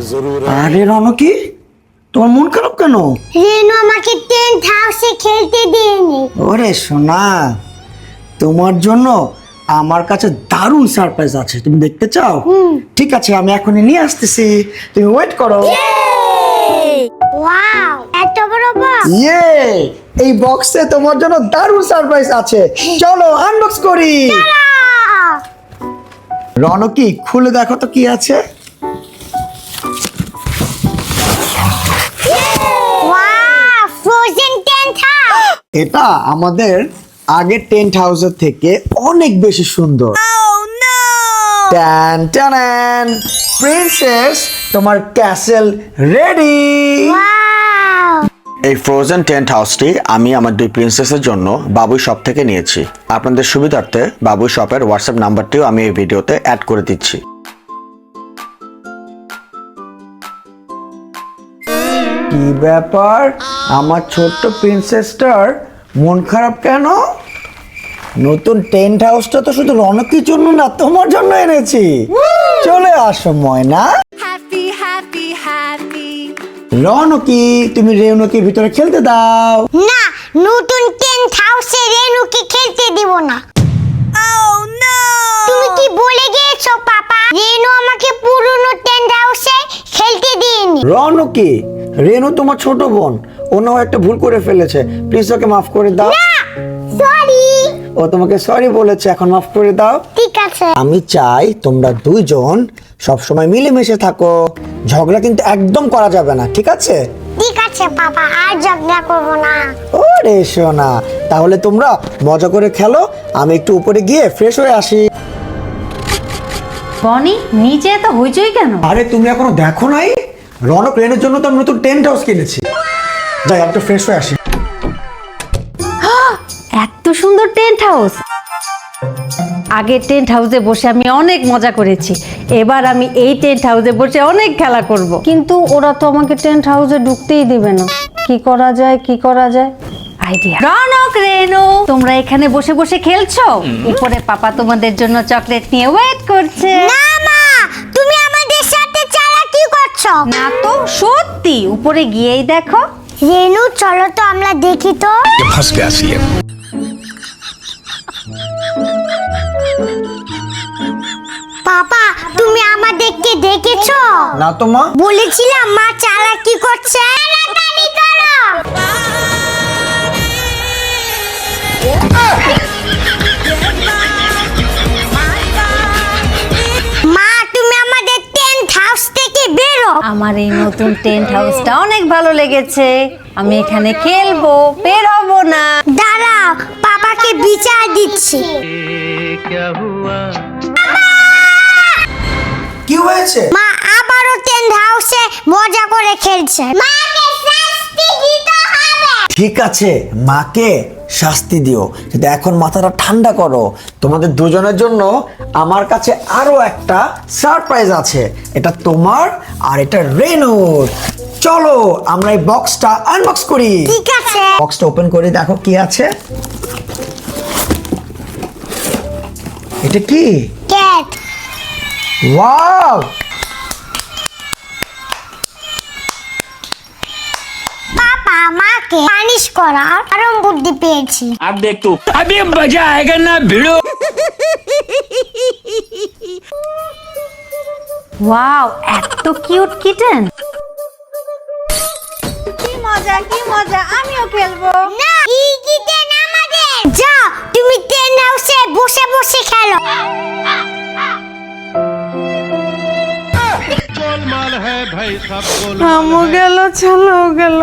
আরে রনকি, তোমার মন খারাপ কেন? রেনু আমাকে টেন্ট হাউসে খেলতে দেয়নি। ওরে সোনা, তোমার জন্য আমার কাছে দারুণ সারপ্রাইজ আছে, তুমি দেখতে চাও? ঠিক আছে, আমি এখনই নিয়ে আসতেছি, তুমি ওয়েট করো। ওয়াও, এত বড় বক্স! ইয়ে, এই বক্সে তোমার জন্য দারুণ সারপ্রাইজ আছে, চলো আনবক্স করি। রনকি, খুলে দেখো তো কি আছে। Wow, frozen tent house! এটা আমাদের আগের টেন্ট হাউসের থেকে অনেক বেশি সুন্দর। টান টান, প্রিন্সেস, তোমার ক্যাসেল রেডি। ওয়াও! এই ফ্রোজেন টেন্ট হাউসটি আমি আমার দুই প্রিন্সেসের জন্য বাবুই শপ থেকে নিয়েছি। আপনাদের সুবিধার্থে বাবুই শপের হোয়াটসঅ্যাপ নাম্বারটিও আমি এই ভিডিওতে অ্যাড করে দিচ্ছি। কি ব্যাপার, আমার ছোট্ট প্রিন্সেসটার মন খারাপ কেন? নতুন টেন্ট হাউসটা তো শুধু রনকির জন্য না, তোমার জন্য এনেছি। চলে আসো ময়না। রনকি, তুমি রেনুকে ভিতরে খেলতে দাও। না, নতুন টেন্ট হাউসে রেনুকে খেলতে দিব না। তুমি কি বলে গিয়েছো পাপা? রেনু আমাকে পুরনো টেন্ট হাউসে খেলতে দেয়নি। রনকি, রেনু তোমার ছোট বোন, ও না একটা ভুল করে ফেলেছে, প্লিজ ওকে মাফ করে দাও। সরি। ও তোমাকে সরি বলেছে, এখন মাফ করে দাও। ঠিক আছে। আমি চাই তোমরা দুইজন সবসময় মিলেমিশে থাকো, ঝগড়া কিন্তু একদম করা যাবে না, ঠিক আছে? ঠিক আছে পাপা, আর ঝগড়া করব না। ওরে সোনা, তাহলে তোমরা মজা করে খেলো, আমি একটু উপরে গিয়ে ফ্রেশ হয়ে আসি। বনি, নিচে এত হইচই কেন? আরে তুমি এখনো দেখো নাই, রনক রেনের জন্য তো আমি নতুন টেন্ট হাউস কিনেছি। যাই একটু ফ্রেশ হয়ে আসি। এত সুন্দর টেন্ট হাউস! আগের টেন্ট হাউসে বসে আমি অনেক মজা করেছি, এবার আমি এই টেন্ট হাউসে বসে অনেক খেলা করব। কিন্তু ওরা তো আমাকে টেন্ট হাউসে ঢুকতেই দিবে না। কি করা যায়, কি করা যায়? আইডিয়া। রনক, রেনু, তোমরা এখানে বসে বসে খেলছো, উপরে পাপা তোমাদের জন্য চকলেট নিয়ে ওয়েট করছে। না মা, তুমি আমাদের সাথে চালাকি করছো। না তো, সত্যি, উপরে গিয়েই দেখো। রেনু, চলো তো আমরা দেখি তো। फंस गया सी है। পাপা, তুমি আমাদেরকে দেখেছো? না তো মা। বলেছিলাম মা চালাকি করছে। তাড়াতাড়ি করো। মা, তুমি আমাদের টেন্ট হাউস থেকে বেরো। আমার এই নতুন টেন্ট হাউসটা অনেক ভালো লেগেছে, আমি এখানে খেলবো, বের হবো না। দাঁড়াও, পাপাকে বিচার দিচ্ছি। কি হয়েছে? মা আবারও টেন্ট হাউসে মজা করে খেলছে। মাকে শাস্তি দিতে হবে। ঠিক আছে, মাকে শাস্তি দিও, কিন্তু এখন মাথাটা ঠান্ডা করো। তোমাদের দুজনের জন্য আমার কাছে আরো একটা সারপ্রাইজ আছে, এটা তোমার আর এটা রেনুর। চলো আমরা এই বক্সটা আনবক্স করি। ঠিক আছে। বক্সটা ওপেন করে দেখো কি আছে। এটা কি? ক্যাট। ওয়াও! পাপা, মাকে পানিশ করার আরো বুদ্ধি পেয়েছি। अब देख तू, अभी मजा आएगा ना भिड़ो। ওয়াও, এত কিউট কিটেন! কি মজা, কি মজা, আমিও খেলবো। না, এই কিটেন আমাদের। যাও, তুমি টেন্ট হাউসে বসে বসে খেলো। আমও গেল, ছালাও গেল।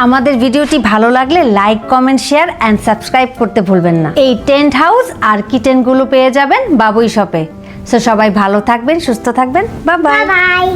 আমাদের ভিডিওটি ভালো লাগলে like, comment, share and subscribe করতে ভুলবেন না। এই টেন্ট হাউস আর কিটেন গুলো পেয়ে যাবেন বাবুই শপে। সো সবাই ভালো থাকবেন, সুস্থ থাকবেন। Bye bye. বাই।